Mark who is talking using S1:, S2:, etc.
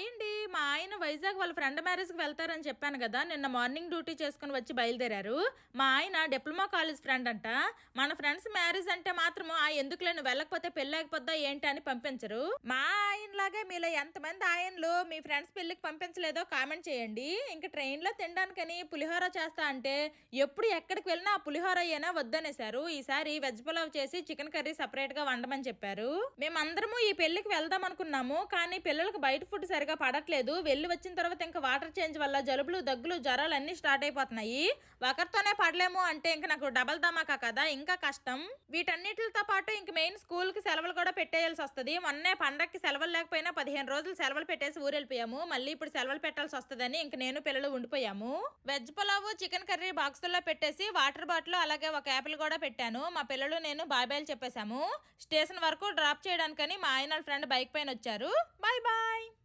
S1: Hi అండి. మా ఆయన వైజాగ్ వాళ్ళ ఫ్రెండ్ మ్యారేజ్‌కి వెళ్తారని చెప్పాను గదా! నిన్న మార్నింగ్ డ్యూటీ చేసుకొని వచ్చి బయలుదేరారు. మా ఆయన డిప్లొమా కాలేజ్ ఫ్రెండ్ అంట. మన ఫ్రెండ్స్ మ్యారేజ్ అంటే మాత్రము ఎందుకులే నువ్వు వెళ్ళకపోతే పెళ్లాగిపోద్దా ఏంటి అని పంపించరు. మా ఆయనలాగే మీలో ఎంతమంది ఆయనలు మీ ఫ్రెండ్స్ పెళ్ళికి పంపించలేదో కామెంట్ చేయండి. ఇంక ట్రైన్‌లో తినడానికని పులిహోర చేస్తా అంటే ఎప్పుడు ఎక్కడికి వెళ్ళినా ఆ పులిహోర అయ్యేనా వద్దనేశారు. ఈసారి వెజ్ పులావ్ చేసి చికెన్ కర్రీ సెపరేట్‌గా వండమని చెప్పారు. మేమందరము ఈ పెళ్లికి వెళ్దాం అనుకున్నాము. కానీ పిల్లలకు బయట ఫుడ్ సరిగా పడట్లేదు. వెళ్ళి వచ్చిన తర్వాత ఇంకా వాటర్ చేంజ్ వల్ల జలుబులు, దగ్గులు, జ్వరాలు అన్నీ స్టార్ట్ అయిపోతున్నాయి. ఒకరితోనే పడలేము అంటే ఇంక నాకు డబల్ ధమాకా కదా, ఇంకా కష్టం. వీటన్నిటితో పాటు ఇంక మెయిన్ స్కూల్కి సెలవులు కూడా పెట్టేయాల్సి వస్తుంది. మొన్నే పండగకి సెలవులు లేకపోయినా 15 రోజులు సెలవులు పెట్టేసి ఊరెళ్ళిపోయాము. మళ్ళీ ఇప్పుడు సెలవులు పెట్టాల్సి వస్తుందని ఇంక నేను పిల్లలు ఉండిపోయాము. వెజ్ పులావ్, చికెన్ కర్రీ బాక్సుల్లో పెట్టేసి వాటర్ బాటిల్ అలాగే ఒక యాపిల్ కూడా పెట్టాను. మా పిల్లలు నేను బాయ్ చెప్పేశాము. స్టేషన్ వరకు డ్రాప్ చేయడానికని మా ఆయన ఫ్రెండ్ బైక్ పైన వచ్చారు. Bye bye.